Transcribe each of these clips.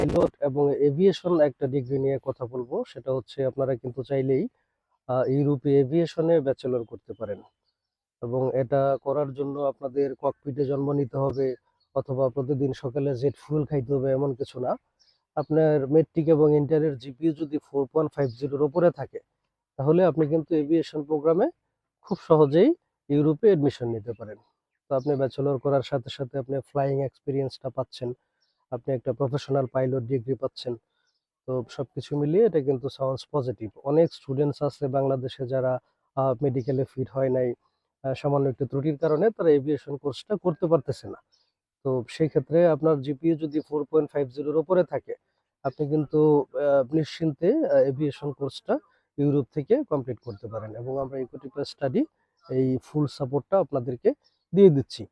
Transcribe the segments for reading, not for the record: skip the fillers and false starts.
Pilot এবং aviation একটা degree নিয়ে কথা বলবো। সেটা হচ্ছে আপনারা কিন্তু চাইলেই ইউরোপে এভিয়েশনে ব্যাচেলর করতে পারেন এবং এটা করার জন্য আপনাদের ককপিটে জন্ম নিতে হবে অথবা প্রতিদিন সকালে জেট ফুয়েল খাইতে হবে এমন কিছু না। আপনার মেট্রিক এবং ইন্টারের জিপিইউ যদি 4.50 উপরে থাকে তাহলে আপনি কিন্তু এভিয়েশন প্রোগ্রামে খুব সহজেই ইউরোপে এডমিশন নিতে পারেন। তো আপনি ব্যাচেলর করার সাথে সাথে আপনি ফ্লাইং এক্সপিরিয়েন্সটা পাচ্ছেন, আপনি একটা প্রফেশনাল পাইলট ডিগ্রি পাচ্ছেন। তো সবকিছু মিলিয়ে এটা কিন্তু সাউন্ডস পজিটিভ। অনেক স্টুডেন্টস আছে বাংলাদেশে যারা মেডিকেলে ফিট হয় নাই, সামান্য একটু ত্রুটির কারণে তারা এভিয়েশন কোর্সটা করতে পারতেছে না। তো সেই ক্ষেত্রে আপনার জিপিইউ যদি 4.50 উপরে থাকে আপনি কিন্তু নিশ্চিন্তে এভিয়েশন কোর্সটা ইউরোপ থেকে কমপ্লিট করতে পারেন এবং আমরা ইকুইটি প্লাস স্টাডি এই ফুল সাপোর্টটা আপনাদেরকে দিয়ে দিচ্ছি।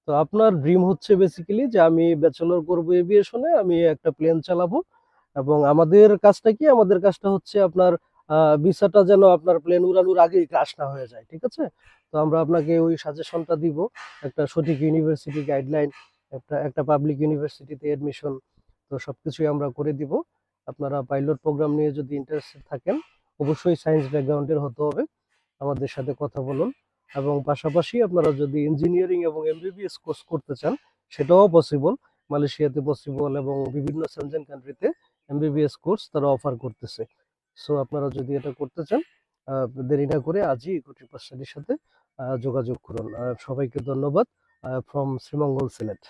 তো আপনার ড্রিম হচ্ছে বেসিক্যালি যে আমি ব্যাচেলর করব এভিয়েশনে, আমি একটা প্লেন চালাবো এবং আমাদের কাজটা কি, আমাদের কাজটা হচ্ছে আপনার ভিসাটা যেন আপনার প্লেন উড়ানোর আগেই ক্রাশ না হয়ে যায়, ঠিক আছে? তো আমরা আপনাকে ওই সাজেশনটা দিব, একটা সঠিক ইউনিভার্সিটি গাইডলাইন, একটা একটা পাবলিক ইউনিভার্সিটিতে এডমিশন, তো সবকিছুই আমরা করে দিব। আপনারা পাইলট প্রোগ্রাম নিয়ে যদি ইন্টারেস্টেড থাকেন অবশ্যই সায়েন্স ব্যাকগ্রাউন্ডের হতে হবে, আমাদের সাথে কথা বলুন। এবং পাশাপাশি আপনারা যদি ইঞ্জিনিয়ারিং এবং এমবিবিএস কোর্স করতে চান সেটাও পসিবল, মালয়েশিয়াতে পসিবল এবং বিভিন্ন সেনজেন কান্ট্রিতে এমবিবিএস কোর্স তারা অফার করতেছে। সো আপনারা যদি এটা করতে চান দেরি না করে আজই ইকুইটি পার্সেন্টের সাথে যোগাযোগ করুন। সবাইকে ধন্যবাদ ফ্রম শ্রীমঙ্গল সিলেট।